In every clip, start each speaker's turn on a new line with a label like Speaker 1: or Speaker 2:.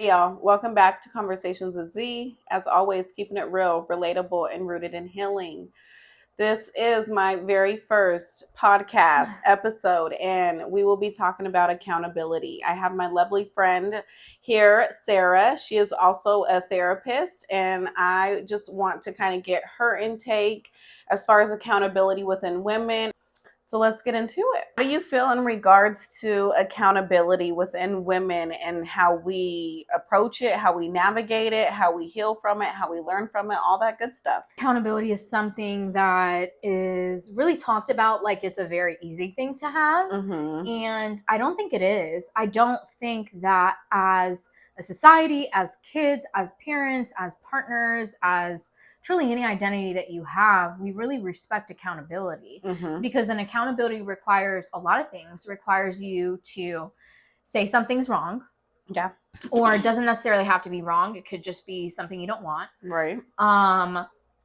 Speaker 1: Hey y'all, welcome back to Conversations with Z. As always, keeping it real, relatable, and rooted in healing. This is my very first podcast episode, and we will be talking about accountability. I have my lovely friend here, Sarah. She is also a therapist, and I just want to kind of get her intake as far as accountability within women. So let's get into it. How do you feel in regards to accountability within women and how we approach it, how we navigate it, how we heal from it, how we learn from it, all that good stuff?
Speaker 2: Accountability is something that is really talked about like it's a very easy thing to have. And I don't think it is. I don't think that as a society, as kids, as parents, as partners, as truly any identity that you have, we really respect accountability because then accountability requires a lot of things. It requires you to say something's wrong.
Speaker 1: Yeah.
Speaker 2: Or it doesn't necessarily have to be wrong. It could just be something you don't want.
Speaker 1: Right.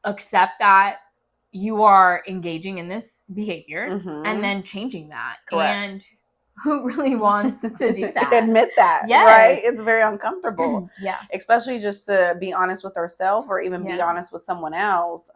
Speaker 2: Accept that you are engaging in this behavior and then changing that.
Speaker 1: Correct.
Speaker 2: And who really wants to do that?
Speaker 1: Admit that,
Speaker 2: yes.
Speaker 1: Right? It's very uncomfortable.
Speaker 2: Yeah.
Speaker 1: Especially just to be honest with ourselves or even be
Speaker 2: Yeah.
Speaker 1: honest with someone else.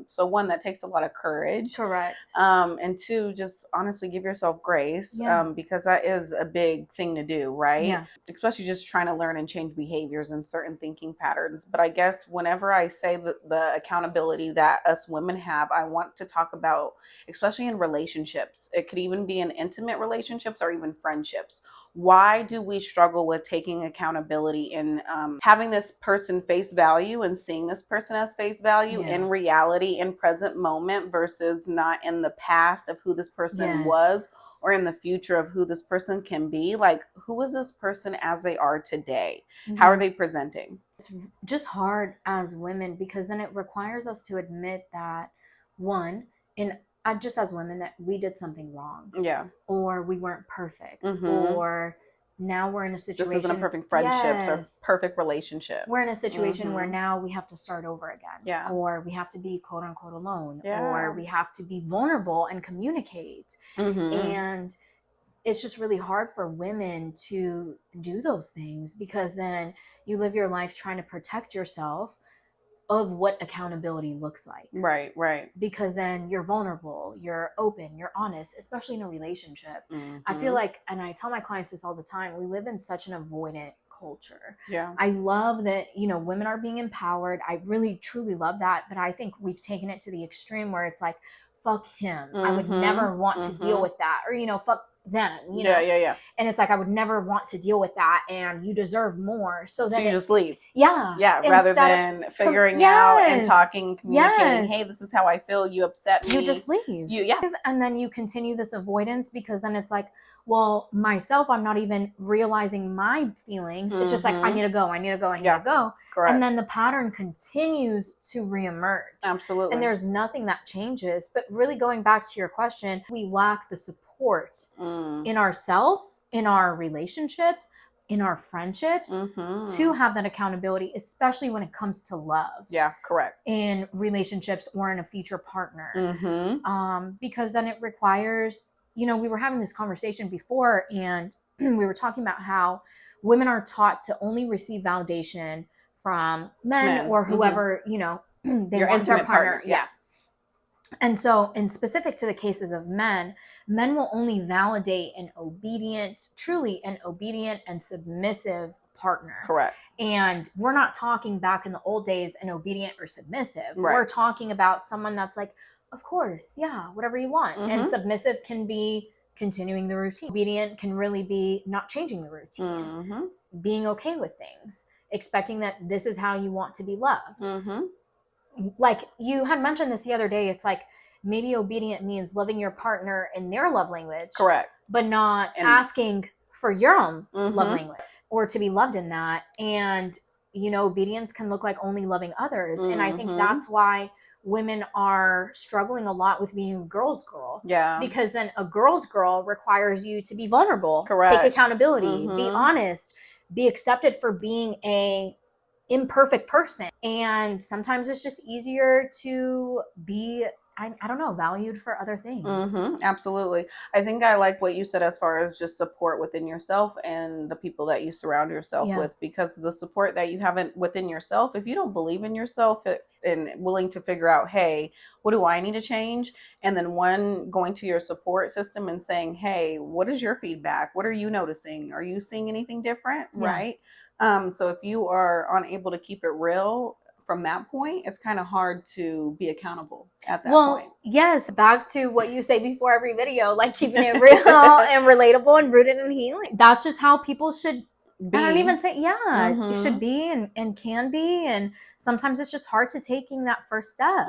Speaker 1: So one, that takes a lot of courage.
Speaker 2: Correct.
Speaker 1: And two, just honestly give yourself grace because that is a big thing to do, right?
Speaker 2: Yeah.
Speaker 1: Especially just trying to learn and change behaviors and certain thinking patterns. But I guess whenever I say the accountability that us women have, I want to talk about, especially in relationships. It could even be in intimate relationships or even friendships. Why do we struggle with taking accountability and having this person face value and seeing this person as face value in reality, in present moment, versus not in the past of who this person was or in the future of who this person can be? Like, who is this person as they are today? How are they presenting?
Speaker 2: It's just hard as women because then it requires us to admit that, one, just as women, that we did something wrong.
Speaker 1: Yeah.
Speaker 2: Or we weren't perfect. Or now we're in a situation.
Speaker 1: This isn't a perfect friendships or perfect relationship.
Speaker 2: We're in a situation where now we have to start over again.
Speaker 1: Yeah.
Speaker 2: Or we have to be quote unquote alone. Or we have to be vulnerable and communicate. And it's just really hard for women to do those things because then you live your life trying to protect yourself of what accountability looks like.
Speaker 1: Right.
Speaker 2: Because then you're vulnerable, you're open, you're honest, especially in a relationship. I feel like, and I tell my clients this all the time, we live in such an avoidant culture.
Speaker 1: Yeah.
Speaker 2: I love that, women are being empowered. I really, truly love that. But I think we've taken it to the extreme where it's like, fuck him. I would never want to deal with that. Or, fuck them,
Speaker 1: Yeah.
Speaker 2: And it's like, I would never want to deal with that and you deserve more. So then
Speaker 1: you just leave.
Speaker 2: Yeah.
Speaker 1: Rather than figuring out and talking, communicating, hey, this is how I feel, you upset me.
Speaker 2: You just leave. And then you continue this avoidance because then it's like, well, myself, I'm not even realizing my feelings. It's just like, I need to go.
Speaker 1: Correct.
Speaker 2: And then the pattern continues to reemerge.
Speaker 1: Absolutely.
Speaker 2: And there's nothing that changes. But really going back to your question, we lack the support in ourselves, in our relationships, in our friendships to have that accountability, especially when it comes to love.
Speaker 1: Yeah, correct.
Speaker 2: In relationships or in a future partner. Because then it requires, we were having this conversation before and we were talking about how women are taught to only receive validation from men. Or whoever, they
Speaker 1: your
Speaker 2: want their partner.
Speaker 1: Yeah.
Speaker 2: And so, in specific to the cases of men will only validate truly an obedient and submissive partner.
Speaker 1: Correct.
Speaker 2: And we're not talking back in the old days an obedient or submissive.
Speaker 1: Right.
Speaker 2: We're talking about someone that's like, of course, yeah, whatever you want. And submissive can be continuing the routine. Obedient can really be not changing the routine. Being okay with things. Expecting that this is how you want to be loved. Like you had mentioned this the other day, it's like maybe obedient means loving your partner in their love language.
Speaker 1: Correct.
Speaker 2: But not asking for your own love language or to be loved in that. And, obedience can look like only loving others. And I think that's why women are struggling a lot with being a girl's girl.
Speaker 1: Yeah.
Speaker 2: Because then a girl's girl requires you to be vulnerable.
Speaker 1: Correct.
Speaker 2: Take accountability, be honest, be accepted for being a imperfect person. And sometimes it's just easier to be I don't know, valued for other things.
Speaker 1: Absolutely. I think I like what you said as far as just support within yourself and the people that you surround yourself
Speaker 2: Yeah.
Speaker 1: with, because the support that you haven't within yourself, if you don't believe in yourself and willing to figure out, hey, what do I need to change? And then going to your support system and saying, hey, what is your feedback? What are you noticing? Are you seeing anything different?
Speaker 2: Yeah.
Speaker 1: Right. So if you are unable to keep it real from that point, it's kind of hard to be accountable at that point.
Speaker 2: Yes, back to what you say before every video, like keeping it real and relatable and rooted in healing. That's just how people should be. I don't even say, it should be and can be. And sometimes it's just hard to taking that first step.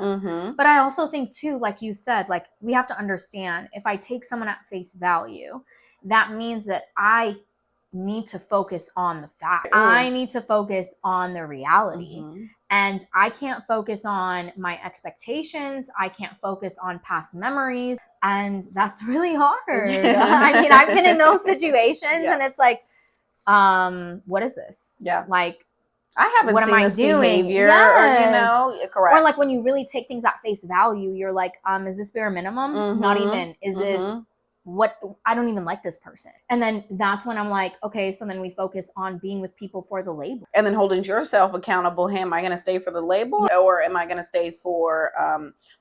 Speaker 2: But I also think too, like you said, like we have to understand, if I take someone at face value, that means that I need to focus on the fact. I need to focus on the reality. And I can't focus on my expectations. I can't focus on past memories. And that's really hard. I mean, I've been in those situations and it's like, what is this?
Speaker 1: Yeah.
Speaker 2: Like,
Speaker 1: I haven't
Speaker 2: what
Speaker 1: seen
Speaker 2: am I
Speaker 1: this
Speaker 2: doing?
Speaker 1: behavior,
Speaker 2: Yes.
Speaker 1: or, correct.
Speaker 2: Or like when you really take things at face value, you're like, is this bare minimum? Not even. Is this what? I don't even like this person. And then that's when I'm like, okay, so then we focus on being with people for the label.
Speaker 1: And then holding yourself accountable. Hey, am I going to stay for the label or am I going to stay for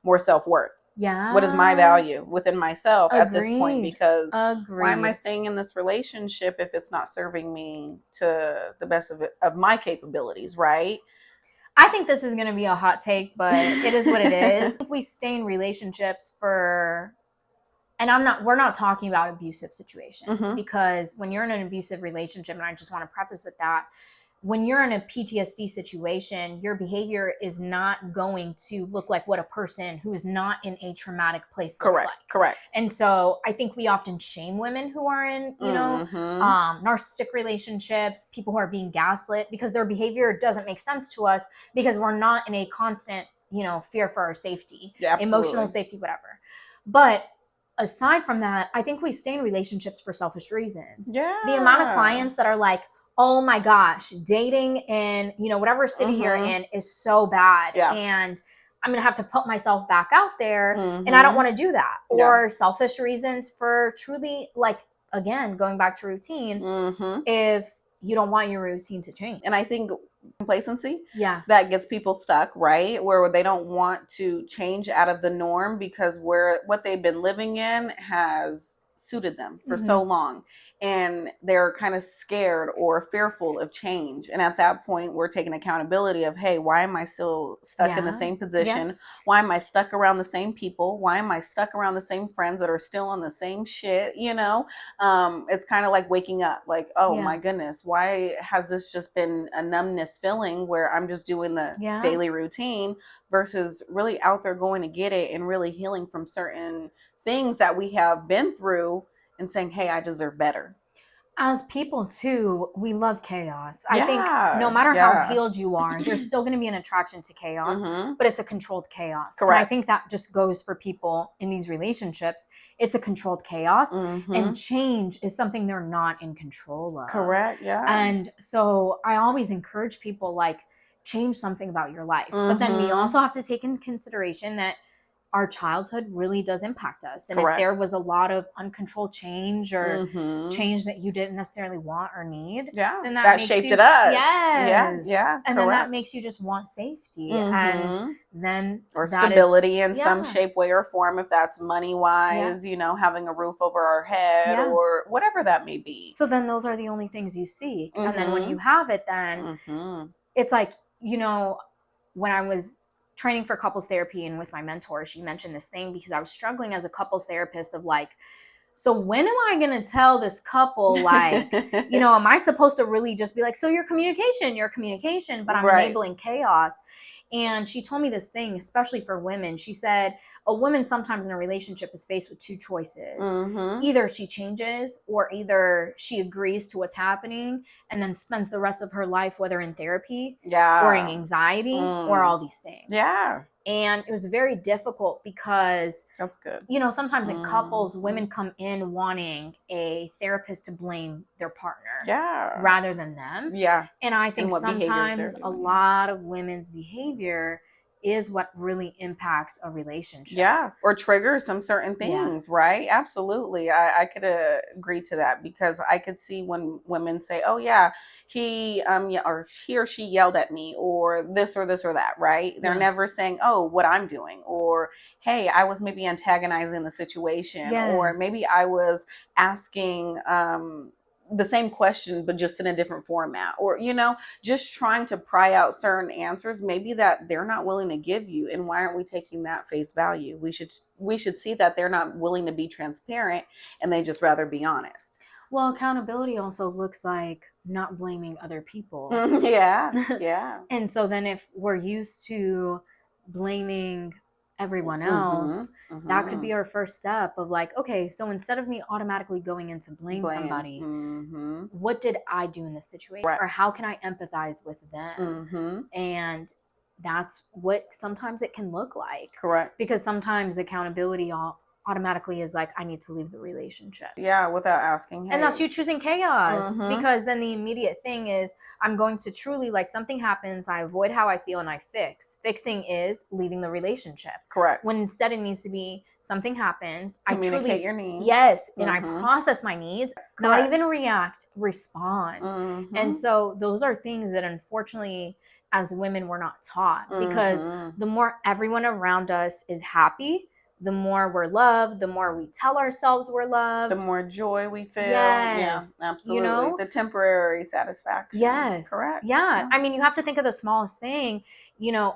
Speaker 1: more self-worth?
Speaker 2: Yeah.
Speaker 1: What is my value within myself at this point? Because
Speaker 2: Agreed.
Speaker 1: why am I staying in this relationship if it's not serving me to the best of my capabilities, right?
Speaker 2: I think this is going to be a hot take, but it is what it is. If we stay in relationships for, and we're not talking about abusive situations, because when you're in an abusive relationship, and I just want to preface with that, when you're in a PTSD situation, your behavior is not going to look like what a person who is not in a traumatic place looks like.
Speaker 1: Correct.
Speaker 2: And so I think we often shame women who are in, narcissistic relationships, people who are being gaslit, because their behavior doesn't make sense to us because we're not in a constant, fear for our safety, emotional safety, whatever. But aside from that, I think we stay in relationships for selfish reasons.
Speaker 1: Yeah.
Speaker 2: The amount of clients that are like, oh my gosh, dating in, whatever city you're in is so bad.
Speaker 1: Yeah.
Speaker 2: And I'm going to have to put myself back out there and I don't want to do that. Or selfish reasons for truly, like, again, going back to routine, if you don't want your routine to change.
Speaker 1: And I think complacency that gets people stuck, right? Where they don't want to change out of the norm because what they've been living in has suited them for so long. And they're kind of scared or fearful of change. And at that point, we're taking accountability of, hey, why am I still stuck in the same position? Why am I stuck around the same people? Why am I stuck around the same friends that are still on the same shit? It's kind of like waking up, like, oh my goodness, why has this just been a numbness feeling where I'm just doing the daily routine versus really out there going to get it and really healing from certain things that we have been through and saying, hey, I deserve better.
Speaker 2: As people too, we love chaos. I think no matter how healed you are, there's still going to be an attraction to chaos, but it's a controlled chaos.
Speaker 1: Correct.
Speaker 2: And I think that just goes for people in these relationships. It's a controlled chaos and change is something they're not in control of.
Speaker 1: Correct. Yeah.
Speaker 2: And so I always encourage people, like, change something about your life. But then we also have to take into consideration that our childhood really does impact us. And if there was a lot of uncontrolled change or change that you didn't necessarily want or need, then that shaped it up. Yes. Yeah. And then that makes you just want safety and then
Speaker 1: or stability in some shape, way, or form, if that's money wise, having a roof over our head or whatever that may be.
Speaker 2: So then those are the only things you see. And then when you have it, then it's like, when I was training for couples therapy and with my mentor, she mentioned this thing because I was struggling as a couples therapist of like, so when am I going to tell this couple, like, am I supposed to really just be like, so your communication, but I'm enabling chaos. And she told me this thing, especially for women. She said a woman sometimes in a relationship is faced with two choices. Either she changes or either she agrees to what's happening and then spends the rest of her life, whether in therapy or in anxiety or all these things.
Speaker 1: Yeah.
Speaker 2: And it was very difficult because,
Speaker 1: that's good.
Speaker 2: Sometimes in couples, women come in wanting a therapist to blame their partner rather than them.
Speaker 1: Yeah.
Speaker 2: And I think sometimes a lot of women's behavior is what really impacts a relationship.
Speaker 1: Yeah, or trigger some certain things, right? Absolutely. I could agree to that, because I could see when women say, "Oh yeah, or he or she yelled at me," or this or this or that, right? They're never saying, "Oh, what I'm doing," or "Hey, I was maybe antagonizing the situation," or maybe I was asking the same question but just in a different format, or just trying to pry out certain answers maybe that they're not willing to give you. And why aren't we taking that face value? We should see that they're not willing to be transparent, and they just rather be honest.
Speaker 2: Well, accountability also looks like not blaming other people.
Speaker 1: Yeah.
Speaker 2: And so then if we're used to blaming everyone else, that could be our first step of like, okay, so instead of me automatically going in to blame somebody, what did I do in this situation? Right. Or how can I empathize with them? And that's what sometimes it can look like.
Speaker 1: Correct.
Speaker 2: Because sometimes accountability automatically is like, I need to leave the relationship.
Speaker 1: Yeah, without asking. Hey.
Speaker 2: And that's you choosing chaos, because then the immediate thing is I'm going to truly, like, something happens, I avoid how I feel and I fix. Fixing is leaving the relationship.
Speaker 1: Correct.
Speaker 2: When instead it needs to be something happens,
Speaker 1: communicate your needs.
Speaker 2: Yes, and I process my needs. Correct. Not even react, respond. And so those are things that unfortunately as women we're not taught, because the more everyone around us is happy, the more we're loved, the more we tell ourselves we're loved,
Speaker 1: the more joy we feel.
Speaker 2: Yes.
Speaker 1: Yeah, absolutely. The temporary satisfaction.
Speaker 2: Yes.
Speaker 1: Correct.
Speaker 2: Yeah. I mean, you have to think of the smallest thing.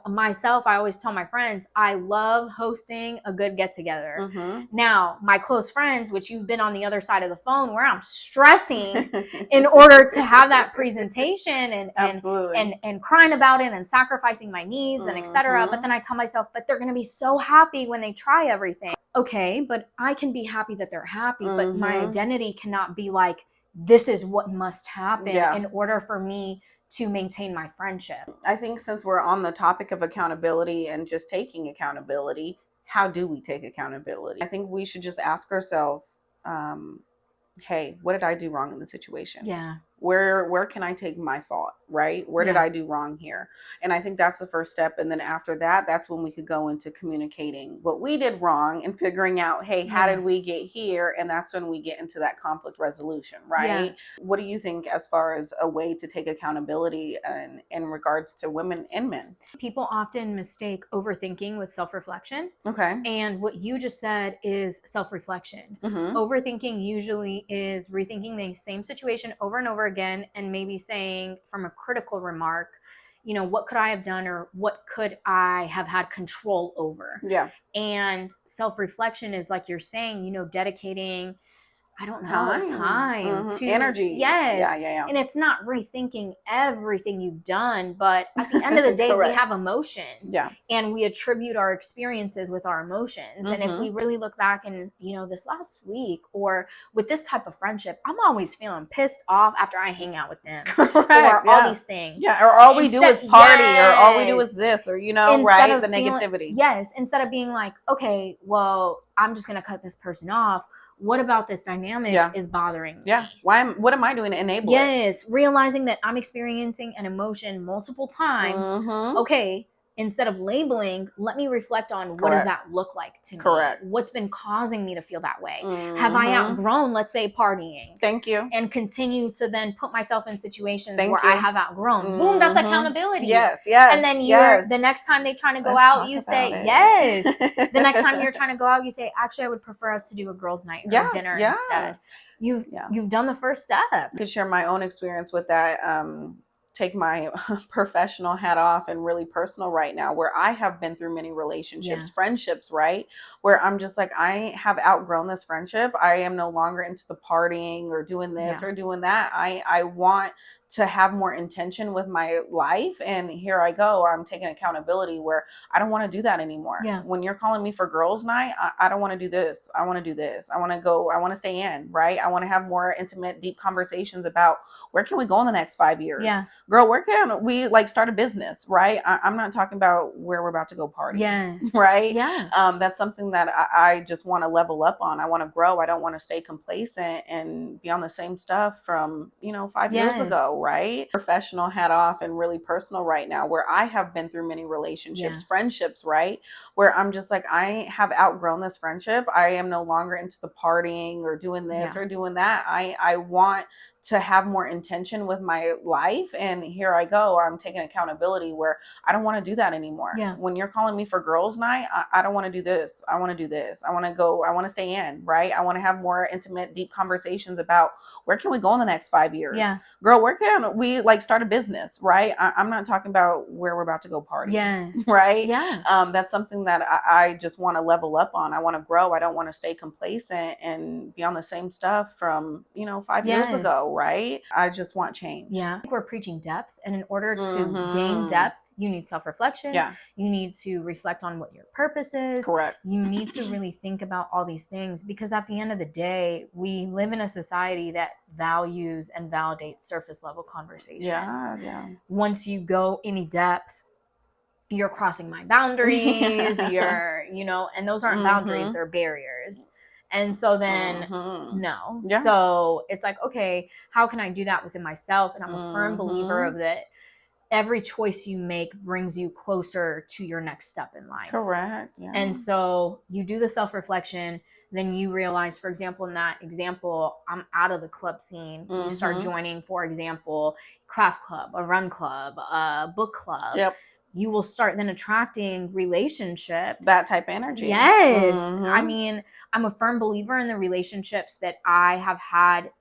Speaker 2: Myself, I always tell my friends, I love hosting a good get together. Now, my close friends, which you've been on the other side of the phone, where I'm stressing in order to have that presentation and crying about it and sacrificing my needs and etc. But then I tell myself, but they're going to be so happy when they try everything. Okay, but I can be happy that they're happy, but my identity cannot be like, this is what must happen in order for me to maintain my friendship.
Speaker 1: I think since we're on the topic of accountability and just taking accountability, how do we take accountability? I think we should just ask ourselves, hey, what did I do wrong in the situation?
Speaker 2: Yeah.
Speaker 1: Where can I take my fault, right? Where did I do wrong here? And I think that's the first step. And then after that, that's when we could go into communicating what we did wrong and figuring out, hey, how did we get here? And that's when we get into that conflict resolution, right? Yeah. What do you think as far as a way to take accountability in regards to women and men?
Speaker 2: People often mistake overthinking with self-reflection.
Speaker 1: Okay.
Speaker 2: And what you just said is self-reflection. Overthinking usually is rethinking the same situation over and over again, and maybe saying from a critical remark, what could I have done, or what could I have had control over?
Speaker 1: Yeah.
Speaker 2: And self-reflection is, like you're saying, dedicating, time to
Speaker 1: energy.
Speaker 2: Yes.
Speaker 1: Yeah.
Speaker 2: And it's not rethinking everything you've done, but at the end of the day, we have emotions.
Speaker 1: Yeah.
Speaker 2: And we attribute our experiences with our emotions. And if we really look back and, this last week or with this type of friendship, I'm always feeling pissed off after I hang out with them.
Speaker 1: Correct.
Speaker 2: Or all these things.
Speaker 1: Yeah. Or all we do is party, or all we do is this, or, right? The negativity.
Speaker 2: Yes. Instead of being like, okay, well, I'm just going to cut this person off. What about this dynamic is bothering me?
Speaker 1: Yeah. What am I doing to enable it?
Speaker 2: Yes. Realizing that I'm experiencing an emotion multiple times. Okay. Instead of labeling, let me reflect on what does that look like to me?
Speaker 1: Correct.
Speaker 2: What's been causing me to feel that way? Have I outgrown, let's say, partying?
Speaker 1: Thank you.
Speaker 2: And continue to then put myself in situations where I have outgrown. Boom, that's accountability.
Speaker 1: Yes.
Speaker 2: And then the next time they trying to go out, you say, yes. The next time you're trying to go out, you say, actually, I would prefer us to do a girls' night or dinner instead. You've done the first step.
Speaker 1: I could share my own experience with that. Take my professional hat off and really personal right now, where I have been through many relationships, friendships, right? Where I'm just like, I have outgrown this friendship. I am no longer into the partying or doing this or doing that. I want to have more intention with my life. And here I go. I'm taking accountability where I don't want to do that anymore.
Speaker 2: Yeah.
Speaker 1: When you're calling me for girls' night, I don't want to do this. I want to do this. I want to go. I want to stay in, right? I want to have more intimate, deep conversations about where can we go in the next 5 years?
Speaker 2: Yeah.
Speaker 1: Girl, where can we start a business, right? I'm not talking about where we're about to go party.
Speaker 2: Yes.
Speaker 1: Right?
Speaker 2: Yeah.
Speaker 1: That's something that I just want to level up on. I want to grow. I don't want to stay complacent and be on the same stuff from, 5 years ago. right? Professional hat off and really personal right now, where I have been through many relationships, friendships, right? Where I'm just like, I have outgrown this friendship. I am no longer into the partying or doing this or doing that. I want to have more intention with my life. And here I go. I'm taking accountability where I don't want to do that anymore. When you're calling me for girls' night, I don't want to do this. I want to do this. I want to go. I want to stay in, right? I want to have more intimate, deep conversations about where can we go in the next 5 years? Girl, where can we like start a business, right? I'm not talking about where we're about to go party. Right? That's something that I just want to level up on. I want to grow. I don't want to stay complacent and be on the same stuff from, 5 years ago. Right? I just want change.
Speaker 2: I think we're preaching depth, and in order to gain depth, you need self-reflection. You need to reflect on what your purpose is.
Speaker 1: Correct.
Speaker 2: You need to really think about all these things, because at the end of the day, we live in a society that values and validates surface level conversations. Once you go any depth, you're crossing my boundaries. You're, and those aren't boundaries, they're barriers. And so then, no. So it's like, okay, how can I do that within myself? And I'm a firm believer of that. Every choice you make brings you closer to your next step in life.
Speaker 1: Correct.
Speaker 2: And so you do the self-reflection, then you realize, for example, in that example, I'm out of the club scene. You start joining, for example, craft club, a run club, a book club. You will start then attracting relationships.
Speaker 1: That type of energy.
Speaker 2: Yes. I mean, I'm a firm believer in the relationships that I have had,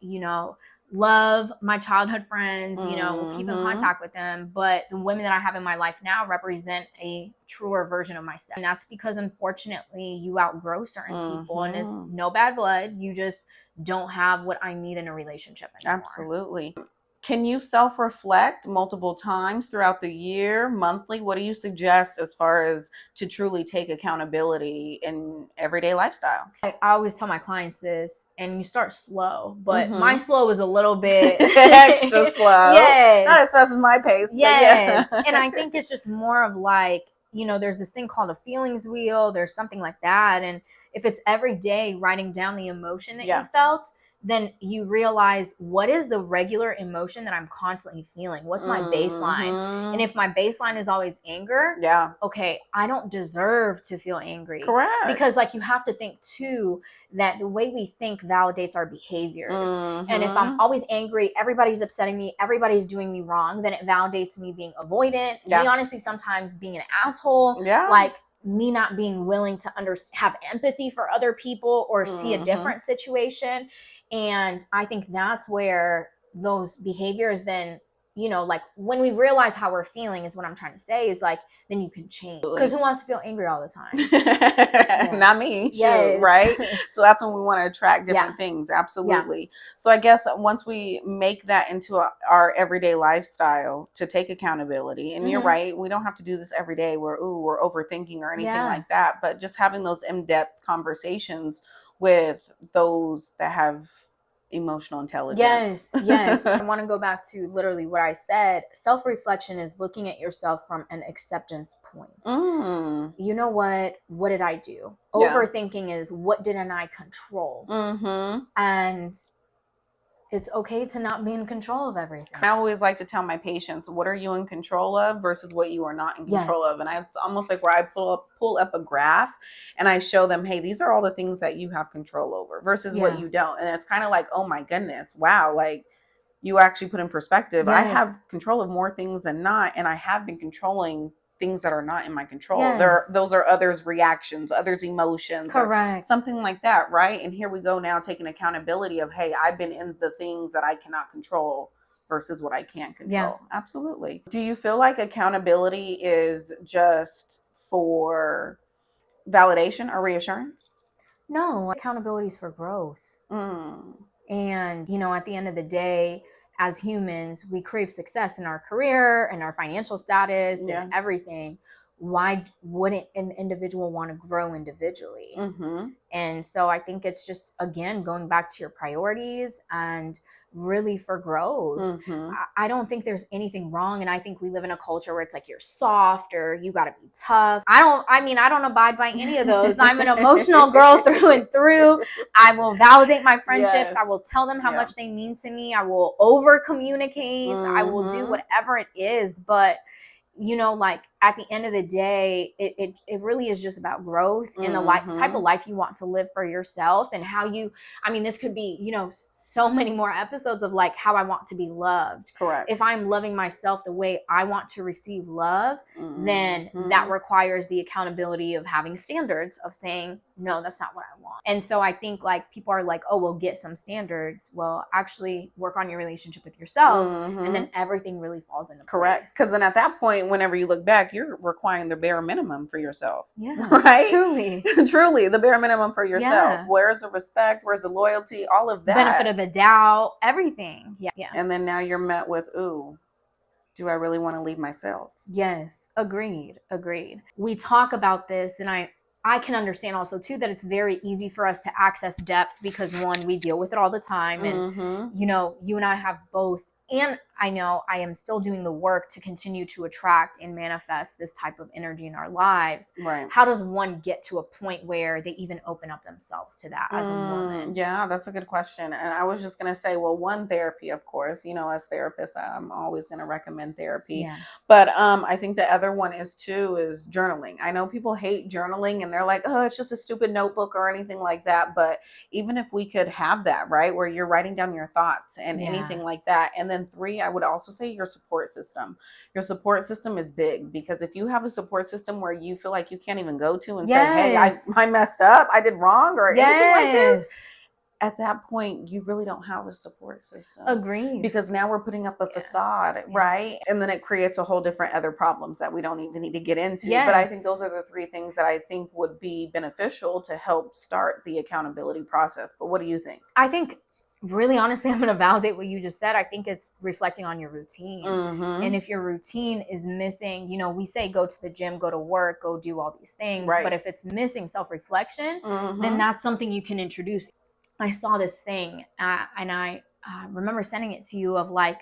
Speaker 2: love my childhood friends, we'll keep in contact with them. But the women that I have in my life now represent a truer version of myself. And that's because, unfortunately, you outgrow certain people, and it's no bad blood. You just don't have what I need in a relationship anymore.
Speaker 1: Absolutely. Can you self-reflect multiple times throughout the year, monthly? What do you suggest as far as to truly take accountability in everyday lifestyle?
Speaker 2: I always tell my clients this, and you start slow, but my slow is a little bit
Speaker 1: extra slow.
Speaker 2: Yes.
Speaker 1: Not as fast as my pace.
Speaker 2: Yes. And I think it's just more of like, there's this thing called a feelings wheel. There's something like that. And if it's every day writing down the emotion that you felt, then you realize, what is the regular emotion that I'm constantly feeling? What's my baseline? And if my baseline is always anger, okay, I don't deserve to feel angry.
Speaker 1: Correct.
Speaker 2: Because you have to think too, that the way we think validates our behaviors. And if I'm always angry, everybody's upsetting me, everybody's doing me wrong, then it validates me being avoidant. Me honestly sometimes being an asshole. Me not being willing to have empathy for other people or see a different situation. And I think that's where those behaviors then, when we realize how we're feeling is what I'm trying to say is then you can change. Because who wants to feel angry all the time?
Speaker 1: Not me. Yes. Right? So that's when we want to attract different things. Absolutely. So I guess once we make that into our everyday lifestyle to take accountability, and you're right, we don't have to do this every day where, we're overthinking or anything like that, but just having those in-depth conversations with those that have emotional intelligence.
Speaker 2: Yes. I want to go back to literally what I said. Self-reflection is looking at yourself from an acceptance point. You know what? What did I do? Overthinking is, what didn't I control? And it's okay to not be in control of everything.
Speaker 1: I always like to tell my patients, what are you in control of versus what you are not in control of? And it's almost like where I pull up a graph and I show them, hey, these are all the things that you have control over versus what you don't. And it's kind of like, oh my goodness, wow, you actually put in perspective. I have control of more things than not, and I have been controlling things that are not in my control. Those are others' reactions, others' emotions.
Speaker 2: Correct.
Speaker 1: Something like that, right? And here we go now taking accountability of, hey, I've been in the things that I cannot control versus what I can control. Absolutely. Do you feel like accountability is just for validation or reassurance?
Speaker 2: No, accountability is for growth. And, at the end of the day, as humans, we crave success in our career and our financial status and everything. Why wouldn't an individual want to grow individually? And so I think it's just, again, going back to your priorities and really for growth.
Speaker 1: Mm-hmm.
Speaker 2: I don't think there's anything wrong. And I think we live in a culture where it's like you're soft or you got to be tough. I don't abide by any of those. I'm an emotional girl through and through. I will validate my friendships.
Speaker 1: Yes.
Speaker 2: I will tell them how much they mean to me. I will over communicate. I will do
Speaker 1: Mm-hmm.
Speaker 2: whatever it is. But you know, like at the end of the day, it really is just about growth and the type of life you want to live for yourself, and how you, I mean, this could be, you know, so many more episodes of like how I want to be loved.
Speaker 1: Correct.
Speaker 2: If I'm loving myself the way I want to receive love, then that requires the accountability of having standards of saying, no, that's not what I want. And so I think like people are like, oh, we'll get some standards. Well, actually work on your relationship with yourself, and then everything really falls into place.
Speaker 1: Correct. Because then at that point, whenever you look back, you're requiring the bare minimum for yourself.
Speaker 2: Yeah.
Speaker 1: Right?
Speaker 2: Truly.
Speaker 1: Truly, the bare minimum for yourself.
Speaker 2: Yeah.
Speaker 1: Where's the respect? Where's the loyalty? All of that.
Speaker 2: Benefit of the doubt, everything. Yeah.
Speaker 1: And then now you're met with, ooh, do I really want to leave myself?
Speaker 2: Yes. Agreed. We talk about this, and I can understand also too that it's very easy for us to access depth because one, we deal with it all the time. And you know, you and I have both, and I know I am still doing the work to continue to attract and manifest this type of energy in our lives.
Speaker 1: Right.
Speaker 2: How does one get to a point where they even open up themselves to that as a woman?
Speaker 1: Yeah, that's a good question. And I was just going to say, well, one, therapy, of course, you know, as therapists, I'm always going to recommend therapy.
Speaker 2: Yeah.
Speaker 1: But I think the other one is journaling. I know people hate journaling and they're like, oh, it's just a stupid notebook or anything like that. But even if we could have that, right, where you're writing down your thoughts and anything like that. And then 3, I would also say your support system. Your support system is big, because if you have a support system where you feel like you can't even go to and say, hey, I messed up, I did wrong, or anything like this, at that point, you really don't have a support system.
Speaker 2: Agreed.
Speaker 1: Because now we're putting up a facade, right? And then it creates a whole different other problems that we don't even need to get into. But I think those are the 3 things that I think would be beneficial to help start the accountability process. But what do you think?
Speaker 2: I think, really honestly, I'm going to validate what you just said. I think it's reflecting on your routine. And if your routine is missing, you know, we say go to the gym, go to work, go do all these things. Right. But if it's missing self-reflection, then that's something you can introduce. I saw this thing and I remember sending it to you of like,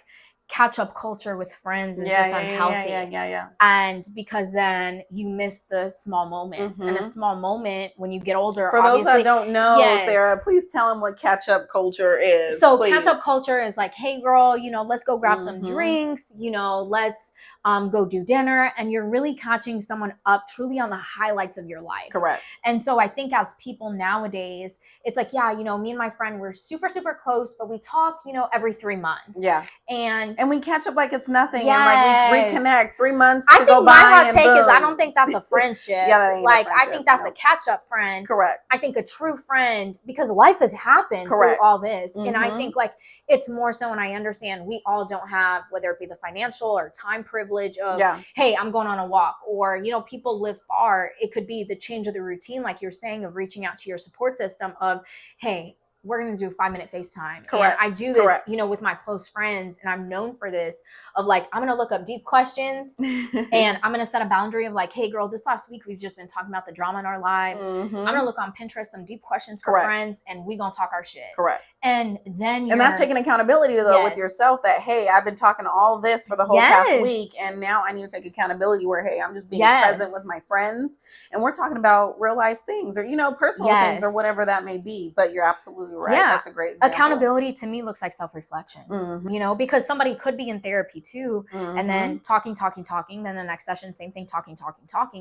Speaker 2: catch-up culture with friends is just unhealthy.
Speaker 1: Yeah.
Speaker 2: And because then you miss the small moments. And a small moment when you get older,
Speaker 1: for those that don't know, Sarah, please tell them what catch-up culture is.
Speaker 2: So catch-up culture is like, hey girl, you know, let's go grab some drinks, you know, let's go do dinner. And you're really catching someone up truly on the highlights of your life.
Speaker 1: Correct.
Speaker 2: And so I think as people nowadays, it's like, yeah, you know, me and my friend, we're super, super close, but we talk, you know, every 3 months.
Speaker 1: Yeah. And we catch up like it's nothing.
Speaker 2: And
Speaker 1: like we reconnect 3 months
Speaker 2: I
Speaker 1: to
Speaker 2: think
Speaker 1: go by.
Speaker 2: My hot take is I don't think that's a friendship.
Speaker 1: That ain't
Speaker 2: like
Speaker 1: a friendship.
Speaker 2: I think that's a catch-up friend.
Speaker 1: Correct.
Speaker 2: I think a true friend, because life has happened through all this. And I think like it's more so, and I understand we all don't have, whether it be the financial or time privilege of, hey, I'm going on a walk, or, you know, people live far. It could be the change of the routine, like you're saying, of reaching out to your support system of, hey, we're going to do a 5-minute FaceTime.
Speaker 1: Correct.
Speaker 2: And I do this, you know, with my close friends, and I'm known for this of like, I'm going to look up deep questions and I'm going to set a boundary of like, hey girl, this last week, we've just been talking about the drama in our lives. I'm going to look on Pinterest, some deep questions for friends, and we going to talk our shit.
Speaker 1: Correct.
Speaker 2: And then
Speaker 1: and that's taking accountability though with yourself, that, hey, I've been talking all this for the whole past week, and now I need to take accountability where, hey, I'm just being present with my friends, and we're talking about real life things, or, you know, personal things, or whatever that may be. But you're absolutely right. Yeah. That's a great example.
Speaker 2: Accountability to me looks like self-reflection, you know, because somebody could be in therapy too, and then talking, then the next session, same thing, talking.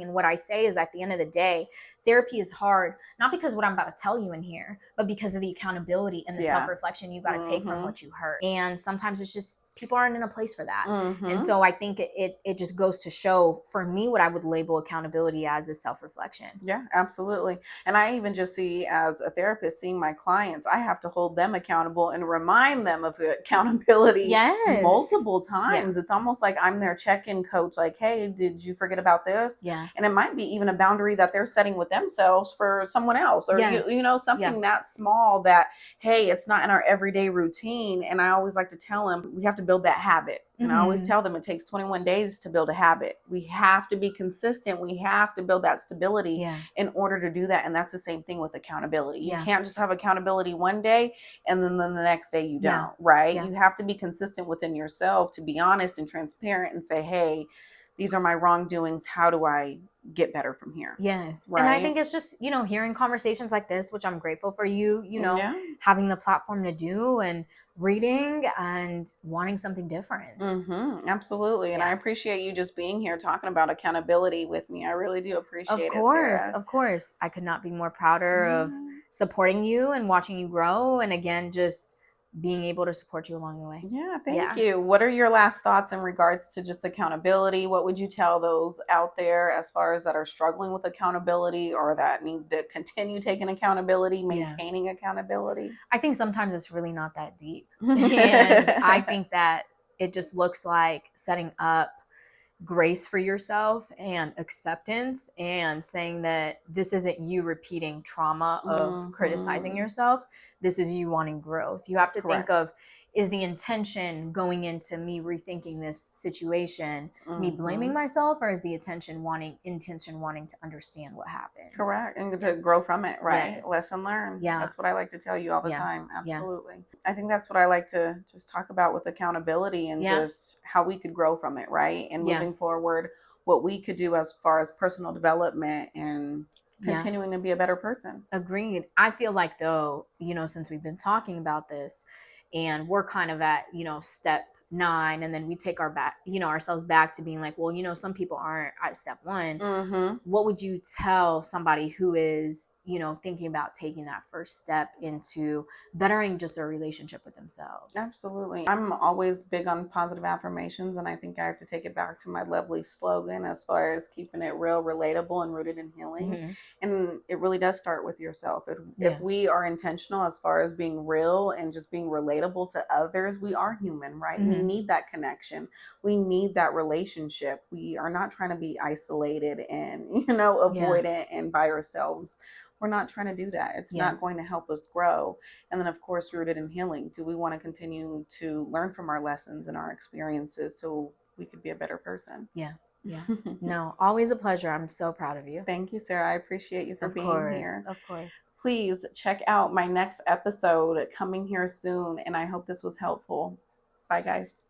Speaker 2: And what I say is, at the end of the day, therapy is hard, not because what I'm about to tell you in here, but because of the accountability and the self-reflection you got to take from what you heard. And sometimes it's just people aren't in a place for that. And so I think it just goes to show, for me, what I would label accountability as is self-reflection.
Speaker 1: Yeah, absolutely. And I even just see, as a therapist, seeing my clients, I have to hold them accountable and remind them of accountability multiple times. It's almost like I'm their check-in coach, like, hey, did you forget about this?
Speaker 2: Yeah.
Speaker 1: And it might be even a boundary that they're setting with themselves for someone else, or you know, something that small that, hey, it's not in our everyday routine. And I always like to tell them, we have to build that habit. And I always
Speaker 2: Mhm.
Speaker 1: tell them it takes 21 days to build a habit. We have to be consistent. We have to build that stability
Speaker 2: Yeah.
Speaker 1: in order to do that. And that's the same thing with accountability. You
Speaker 2: Yeah.
Speaker 1: can't just have accountability one day and then the next day you
Speaker 2: Yeah.
Speaker 1: don't, right?
Speaker 2: Yeah.
Speaker 1: You have to be consistent within yourself to be honest and transparent and say, hey, these are my wrongdoings. How do I get better from here?
Speaker 2: Yes.
Speaker 1: Right.
Speaker 2: And I think it's just, hearing conversations like this, which I'm grateful for you,
Speaker 1: Yeah.
Speaker 2: having the platform to do, and reading and wanting something different.
Speaker 1: Absolutely. And I appreciate you just being here talking about accountability with me. I really do appreciate it, Sarah.
Speaker 2: Of course. I could not be more prouder of supporting you and watching you grow. And again, just being able to support you along the way.
Speaker 1: Yeah, thank you. What are your last thoughts in regards to just accountability? What would you tell those out there as far as that are struggling with accountability or that need to continue taking accountability, maintaining accountability?
Speaker 2: I think sometimes it's really not that deep. And I think that it just looks like setting up grace for yourself and acceptance, and saying that this isn't you repeating trauma of criticizing yourself. This is you wanting growth. You have to think of, is the intention going into me rethinking this situation, me blaming myself, or is the intention wanting to understand what happened?
Speaker 1: Correct. And to grow from it, right?
Speaker 2: Yes.
Speaker 1: Lesson learned.
Speaker 2: Yeah.
Speaker 1: That's what I like to tell you all the time. Absolutely. I think that's what I like to just talk about with accountability and just how we could grow from it, right? And moving forward, what we could do as far as personal development and continuing to be a better person.
Speaker 2: Agreed. I feel like, though, since we've been talking about this and we're kind of at, step 9, and then we take ourselves back to being like, well, some people aren't at step 1. What would you tell somebody who is, thinking about taking that first step into bettering just their relationship with themselves?
Speaker 1: Absolutely. I'm always big on positive affirmations, and I think I have to take it back to my lovely slogan as far as keeping it real, relatable, and rooted in healing. And it really does start with yourself. If we are intentional as far as being real and just being relatable to others, we are human, right? We need that connection. We need that relationship. We are not trying to be isolated and, avoidant and by ourselves. We're not trying to do that. It's not going to help us grow. And then, of course, rooted in healing. Do we want to continue to learn from our lessons and our experiences so we could be a better person? Yeah.
Speaker 2: No, always a pleasure. I'm so proud of you.
Speaker 1: Thank you, Sarah. I appreciate you for being here.
Speaker 2: Of course.
Speaker 1: Please check out my next episode coming here soon. And I hope this was helpful. Bye, guys.